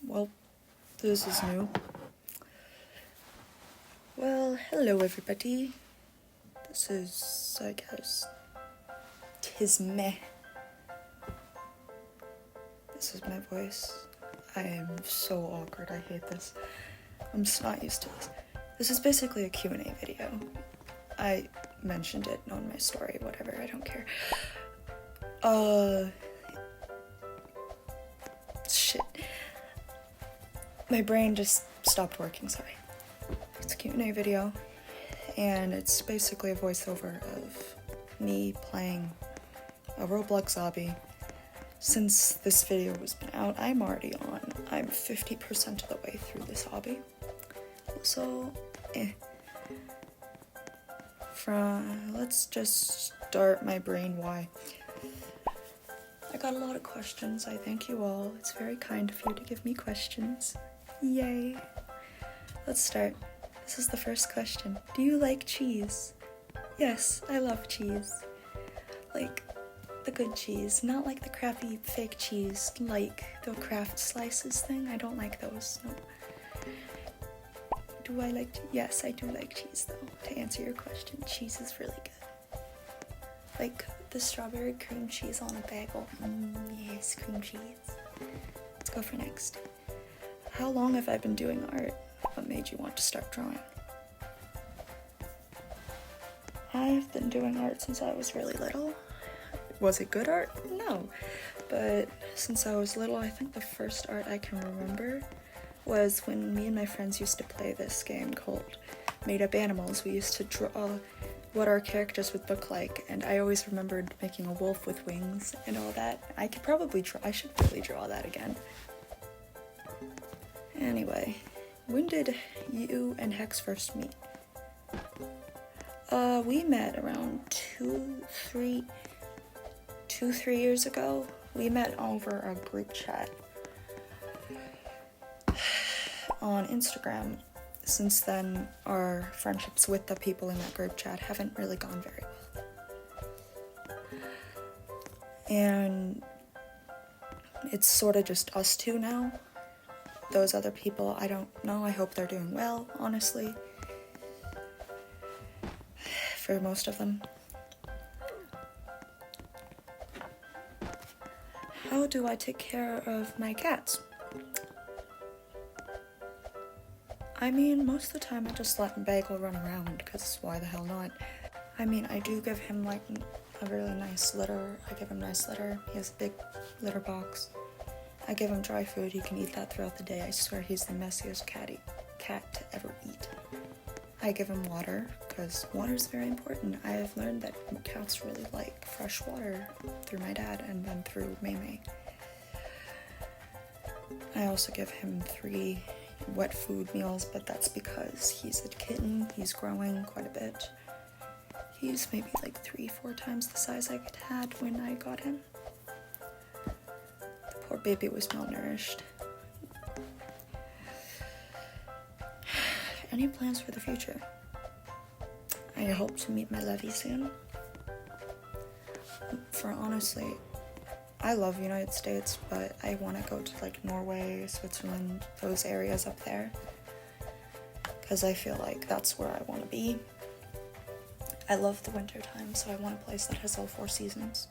Well, this is new. Well, hello everybody. This is, I guess, tis me. This is my voice. I am so awkward, I hate this. I'm just not used to this. This is basically a Q&A video. I mentioned it on my story, whatever, I don't care. Shit. My brain just stopped working, sorry. It's a Q&A video, and it's basically a voiceover of me playing a Roblox obby. Since this video has been out, I'm 50% of the way through this hobby. So, let's just start my brain why. I got a lot of questions, I thank you all. It's very kind of you to give me questions. Yay. Let's start. This is the first question. Do you like cheese? Yes, I love cheese. Like, the good cheese, not like the crappy fake cheese, like the Kraft slices thing. I don't like those, no. Do I like yes, I do like cheese though, to answer your question. Cheese is really good. Like the strawberry cream cheese on a bagel. Yes, cream cheese. Let's go for next. How long have I been doing art? What made you want to start drawing? I've been doing art since I was really little. Was it good art? No. But since I was little, I think the first art I can remember was when me and my friends used to play this game called Made Up Animals. We used to draw what our characters would look like, and I always remembered making a wolf with wings and all that. I should really draw that again. Anyway, when did you and Hex first meet? We met around 2-3 years ago. We met over a group chat on Instagram. Since then, our friendships with the people in that group chat haven't really gone very well. And it's sort of just us two now. Those other people, I don't know. I hope they're doing well, honestly. For most of them. How do I take care of my cats? I mean, most of the time I just let Bagel run around, because why the hell not? I mean, I do give him like a really nice litter. I give him nice litter. He has a big litter box. I give him dry food. He can eat that throughout the day. I swear he's the messiest cat to ever eat. I give him water, because water is very important. I have learned that cats really like fresh water through my dad and then through Maymay. I also give him 3 wet food meals, but that's because he's a kitten. He's growing quite a bit. He's maybe like 3-4 times the size I had when I got him. The poor baby was malnourished. Any plans for the future? I hope to meet my lovey soon. For honestly, I love United States, but I want to go to like Norway, Switzerland, those areas up there. Because I feel like that's where I want to be. I love the winter time, so I want a place that has all 4 seasons.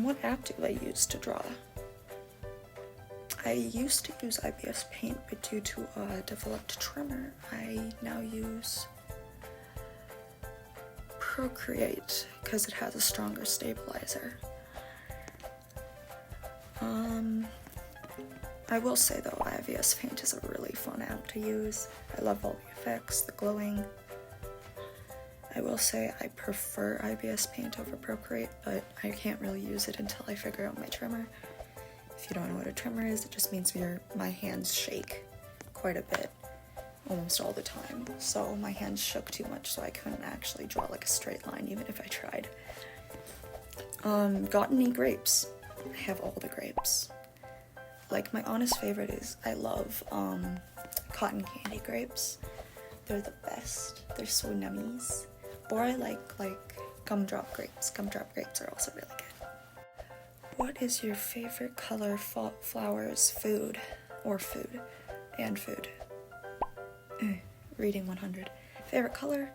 What app do I use to draw? I used to use IBS Paint, but due to a developed trimmer, I now use Procreate, because it has a stronger stabilizer. I will say though, IBS Paint is a really fun app to use. I love all the effects, the glowing. I will say I prefer IBS Paint over Procreate, but I can't really use it until I figure out my trimmer. If you don't know what a trimmer is, it just means my hands shake quite a bit, almost all the time. So my hands shook too much, so I couldn't actually draw like a straight line, even if I tried. Got any grapes? I have all the grapes. Like, my honest favorite is, I love cotton candy grapes. They're the best. They're so nummies. Or I like gumdrop grapes. Gumdrop grapes are also really good. What is your favorite color, flowers, food, or food, and food? Reading 100. Favorite color?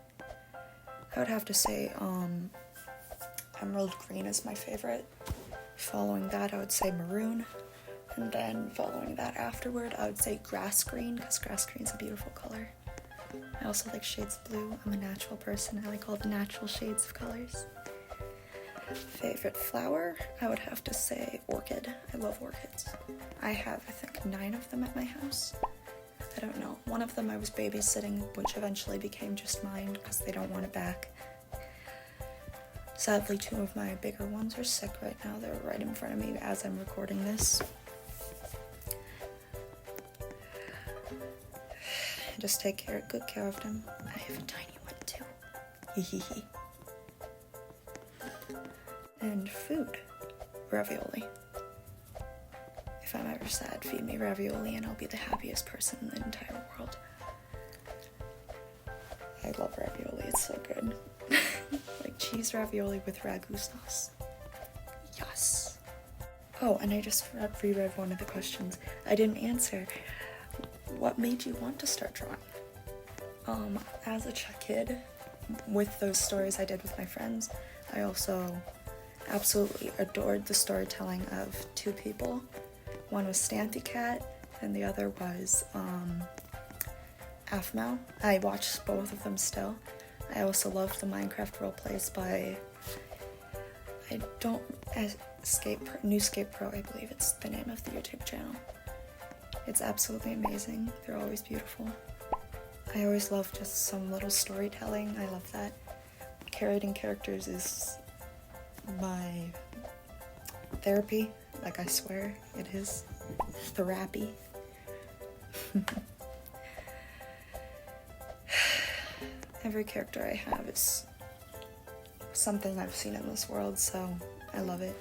I would have to say emerald green is my favorite. Following that, I would say maroon. And then following that afterward, I would say grass green, because grass green is a beautiful color. I also like shades of blue. I'm a natural person. I like all the natural shades of colors. Favorite flower? I would have to say orchid. I love orchids. I have, I think, 9 of them at my house. I don't know. One of them I was babysitting, which eventually became just mine because they don't want it back. Sadly, 2 of my bigger ones are sick right now. They're right in front of me as I'm recording this. Just take good care of them. I have a tiny one too. Hehehe. And food. Ravioli. If I'm ever sad, feed me ravioli and I'll be the happiest person in the entire world. I love ravioli, it's so good. Like cheese ravioli with ragu sauce. Yes. Oh, and I just reread one of the questions I didn't answer. What made you want to start drawing? As a kid, with those stories I did with my friends, I also absolutely adored the storytelling of 2 people. One was Stampy Cat, and the other was Aphmau. I watched both of them still. I also loved the Minecraft roleplays by Newscape Pro, I believe it's the name of the YouTube channel. It's absolutely amazing. They're always beautiful. I always love just some little storytelling. I love that. Creating characters is my therapy. Like, I swear it is therapy. Every character I have is something I've seen in this world, so I love it.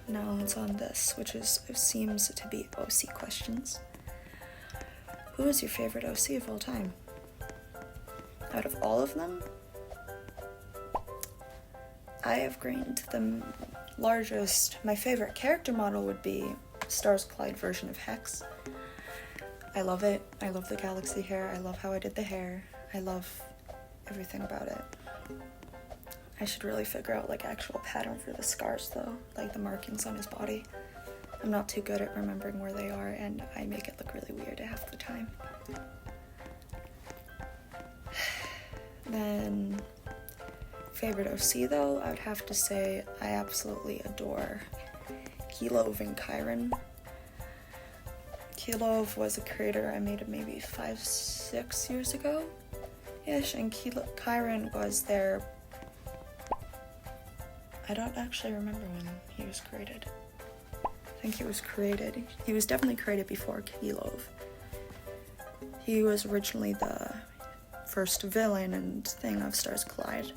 Now it's on this, which seems to be OC questions. Who is your favorite OC of all time? Out of all of them, I have gained the largest. My favorite character model would be Stars Collide version of Hex. I love it. I love the galaxy hair. I love how I did the hair. I love everything about it. I should really figure out like actual pattern for the scars though, like the markings on his body. I'm not too good at remembering where they are, and I make it look really weird half the time. Then, favorite OC though, I would have to say I absolutely adore Kilov and Chiron. Kilov was a creator I made maybe 5-6 years ago-ish, and Chiron was there. I don't actually remember when he was created. I think he was definitely created before Kilov. He was originally the first villain and thing of Stars Collide.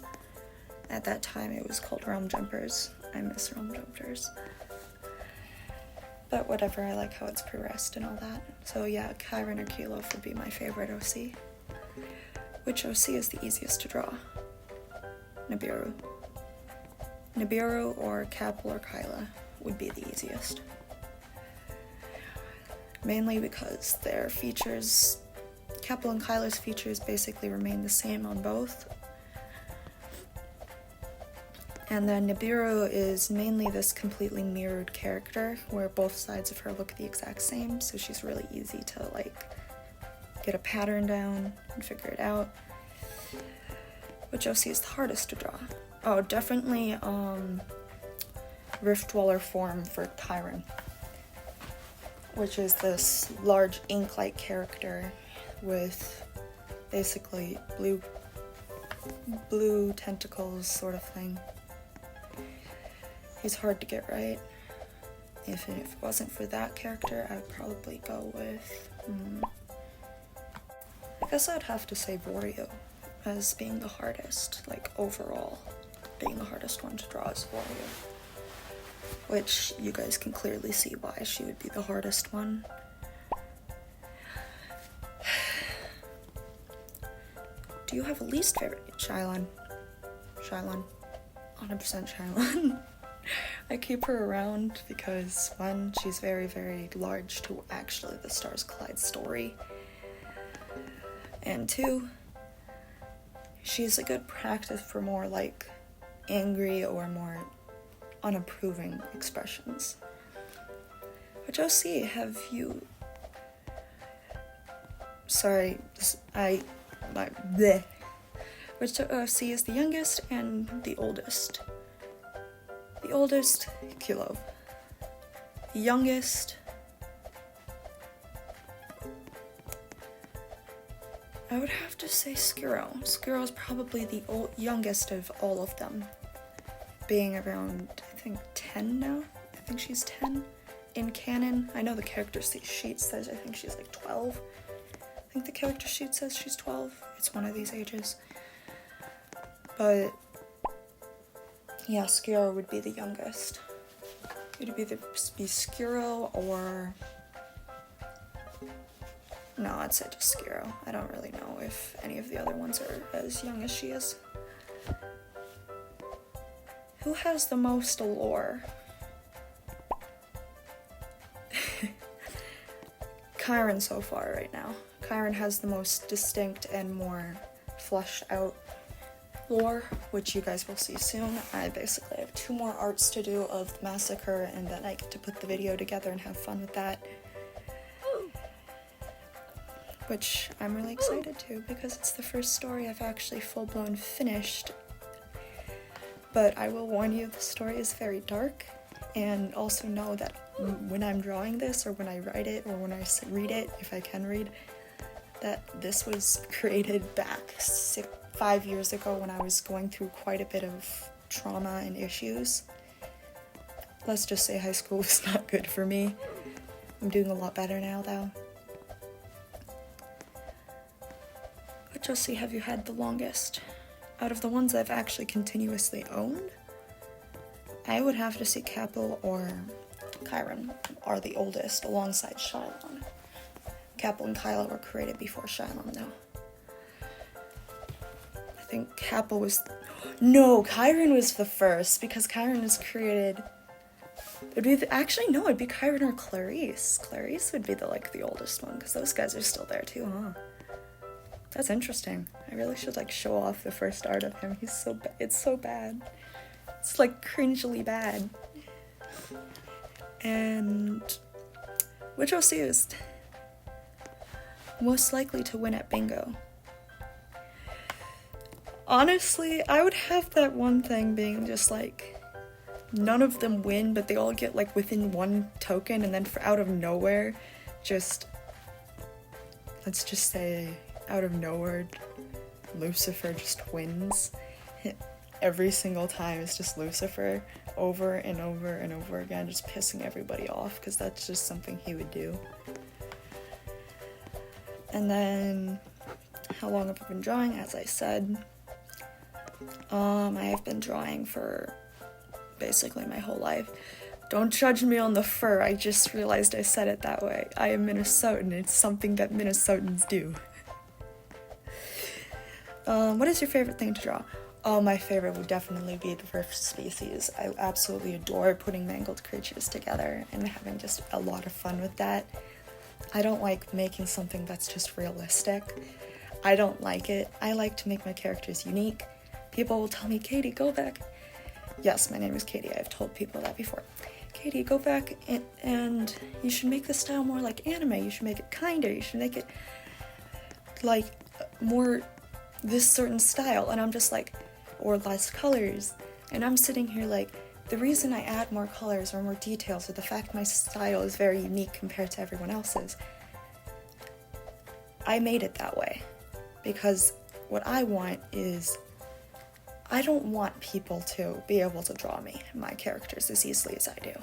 At that time it was called Realm Jumpers. I miss Realm Jumpers. But whatever, I like how it's progressed and all that. So yeah, Chiron or Kilov would be my favorite OC. Which OC is the easiest to draw? Nibiru. Nibiru or Capel or Kyla would be the easiest. Mainly because their features, Capel and Kyla's features basically remain the same on both. And then Nibiru is mainly this completely mirrored character where both sides of her look the exact same, so she's really easy to like get a pattern down and figure it out. Which OC is the hardest to draw? Oh, definitely Rift Dweller form for Chiron, which is this large ink-like character with basically blue tentacles sort of thing. He's hard to get right. If it wasn't for that character, I would probably go with, I guess I'd have to say Vorio as being the hardest, like overall, being the hardest one to draw is Vorio. Which you guys can clearly see why she would be the hardest one. Do you have a least favorite? Shylon. 100% Shylon. I keep her around because, one, she's very, very large to actually the Stars Collide story. And two, she's a good practice for more like angry or more unapproving expressions. Which OC have you... Sorry, Which OC is the youngest and the oldest? The oldest, Kilo. The youngest... I would have to say Skuro. Skuro is probably the youngest of all of them. Being around, I think, 10 now? I think she's 10 in canon. I know the character sheet says I think she's like 12. I think the character sheet says she's 12. It's one of these ages. But yeah, Skuro would be the youngest. It would either be Skuro or... No, I'd say just Skuro. I don't really know if any of the other ones are as young as she is. Who has the most allure? Chiron so far right now. Chiron has the most distinct and more fleshed out lore, which you guys will see soon. I basically have 2 more arts to do of the massacre, and then I get to put the video together and have fun with that. Which I'm really excited to, because it's the first story I've actually full-blown finished. But I will warn you, the story is very dark, and also know that when I'm drawing this, or when I write it, or when I read it, if I can read, that this was created back 5 years ago when I was going through quite a bit of trauma and issues. Let's just say high school was not good for me. I'm doing a lot better now, though. Which OC have you had the longest? Out of the ones I've actually continuously owned, I would have to say Capel or Chiron are the oldest, alongside Shylon. Capel and Kyla were created before Shylon, though. I think Capel was... No, Chiron was the first, because Chiron was created... It'd be it'd be Chiron or Clarice. Clarice would be the oldest one, because those guys are still there too, huh? That's interesting. I really should show off the first art of him. He's so it's so bad. It's cringily bad. And which OC is most likely to win at bingo? Honestly, I would have that one thing being just none of them win, but they all get within 1 token, and then out of nowhere, let's just say out of nowhere, Lucifer just wins. Every single time it's just Lucifer over and over and over again, just pissing everybody off, because that's just something he would do. And then, how long have I been drawing? As I said, I have been drawing for basically my whole life. Don't judge me on the fur, I just realized I said it that way. I am Minnesotan, it's something that Minnesotans do. What is your favorite thing to draw? Oh, my favorite would definitely be the rift species. I absolutely adore putting mangled creatures together and having just a lot of fun with that. I don't like making something that's just realistic. I don't like it. I like to make my characters unique. People will tell me, Katie, go back. Yes, my name is Katie. I've told people that before. Katie, go back and you should make the style more like anime. You should make it kinder. You should make it more this certain style. And I'm just or less colors. And I'm sitting here the reason I add more colors or more details, or the fact my style is very unique compared to everyone else's, I made it that way. Because what I want is, I don't want people to be able to draw my characters as easily as I do.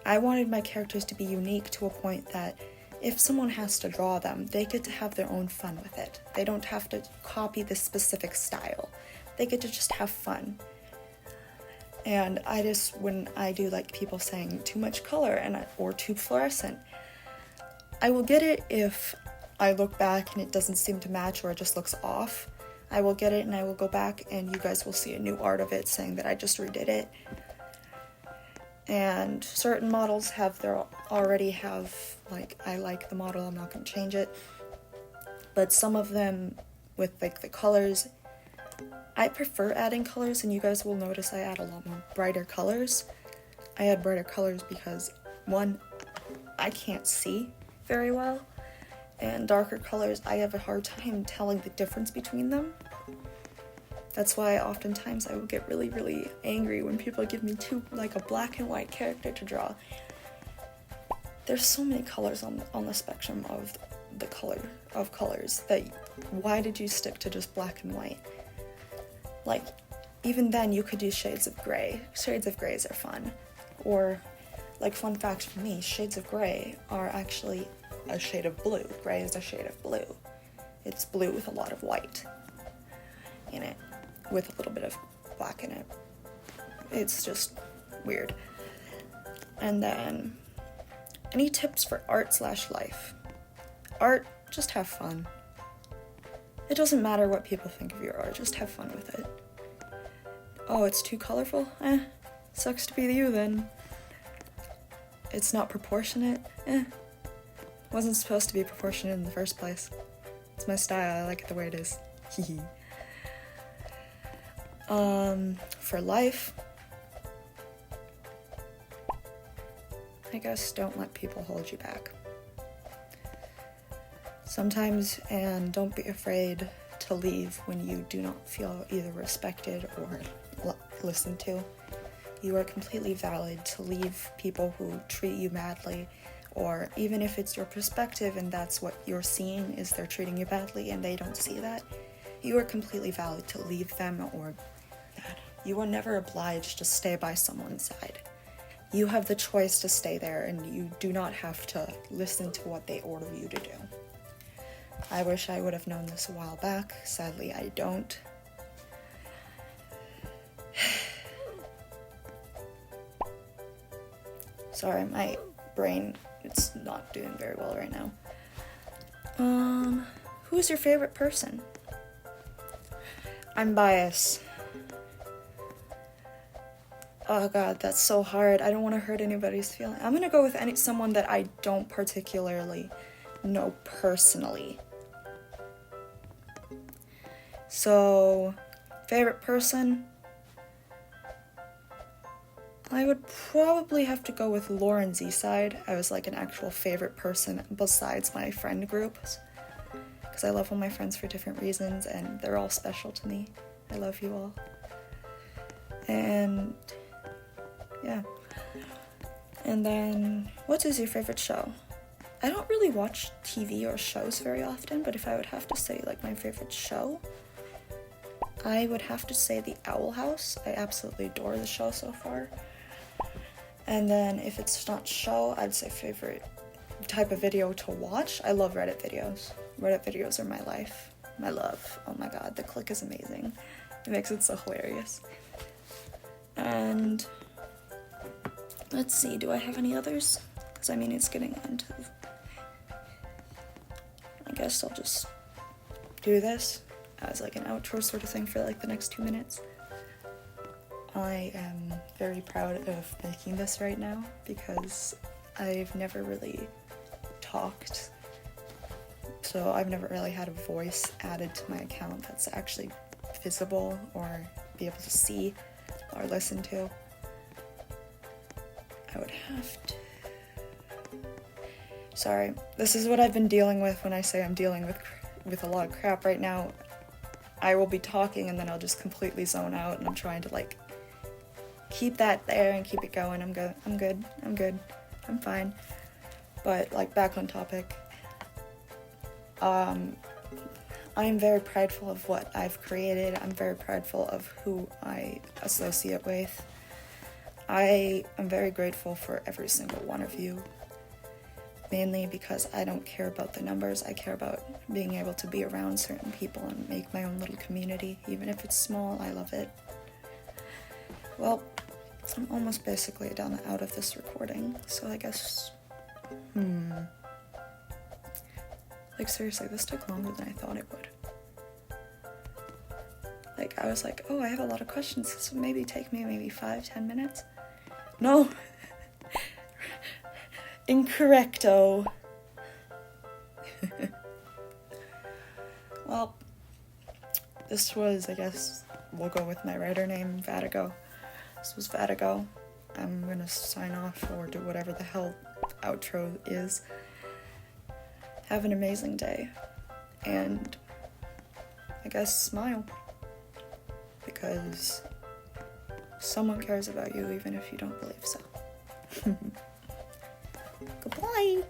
I wanted my characters to be unique to a point that if someone has to draw them, they get to have their own fun with it. They don't have to copy this specific style. They get to just have fun. And when I do people saying too much color or too fluorescent, I will get it if I look back and it doesn't seem to match, or it just looks off. I will get it and I will go back and you guys will see a new art of it saying that I just redid it. And certain models already have, like, I like the model, I'm not going to change it. But some of them with, like, the colors, I prefer adding colors, and you guys will notice I add a lot more brighter colors. I add brighter colors because, one, I can't see very well, and darker colors, I have a hard time telling the difference between them. That's why oftentimes I will get really, really angry when people give me a black and white character to draw. There's so many colors on the spectrum of the colors that why did you stick to just black and white? Like, even then you could do shades of gray. Shades of grays are fun. Or, like, fun fact for me, shades of gray are actually a shade of blue. Gray is a shade of blue. It's blue with a lot of white in it, with a little bit of black in it. It's just weird. And then, any tips for art/life? Art, just have fun. It doesn't matter what people think of your art, just have fun with it. Oh, it's too colorful? Sucks to be you then. It's not proportionate? Wasn't supposed to be proportionate in the first place. It's my style, I like it the way it is. For life, I guess don't let people hold you back. Sometimes, and don't be afraid to leave when you do not feel either respected or listened to. You are completely valid to leave people who treat you badly, or even if it's your perspective and that's what you're seeing is they're treating you badly and they don't see that, you are completely valid to leave them, or you are never obliged to stay by someone's side. You have the choice to stay there, and you do not have to listen to what they order you to do. I wish I would have known this a while back. Sadly, I don't. Sorry, my brain, it's not doing very well right now. Who's your favorite person? I'm biased. Oh god, that's so hard. I don't want to hurt anybody's feelings. I'm gonna go with someone that I don't particularly know personally. So, favorite person? I would probably have to go with Lauren's side. I was like an actual favorite person besides my friend groups. Because I love all my friends for different reasons, and they're all special to me. I love you all. And yeah. And then, what is your favorite show? I don't really watch TV or shows very often, but if I would have to say like my favorite show, I would have to say The Owl House. I absolutely adore the show so far. And then if it's not show, I'd say favorite type of video to watch. I love Reddit videos. Reddit videos are my life. My love. Oh my god, the click is amazing. It makes it so hilarious. And let's see, do I have any others? Because I mean, it's getting into... I guess I'll just do this as like an outro sort of thing for like the next 2 minutes. I am very proud of making this right now because I've never really talked, so I've never really had a voice added to my account that's actually visible or be able to see or listen to. I would have to... Sorry, this is what I've been dealing with when I say I'm dealing with a lot of crap right now. I will be talking and then I'll just completely zone out, and I'm trying to like keep that there and keep it going. I'm good. I'm fine. But like back on topic. I am very prideful of what I've created. I'm very prideful of who I associate with. I am very grateful for every single one of you. Mainly because I don't care about the numbers. I care about being able to be around certain people and make my own little community. Even if it's small, I love it. Well, I'm almost basically done out of this recording, so I guess... Like, seriously, this took longer than I thought it would. Like, I was like, oh, I have a lot of questions. This will maybe take me maybe 5-10 minutes. No, Incorrecto. Well, this was, I guess, we'll go with my writer name, Vadago. This was Vadago. I'm gonna sign off or do whatever the hell outro is. Have an amazing day. And I guess smile. Because someone cares about you even if you don't believe so. Goodbye!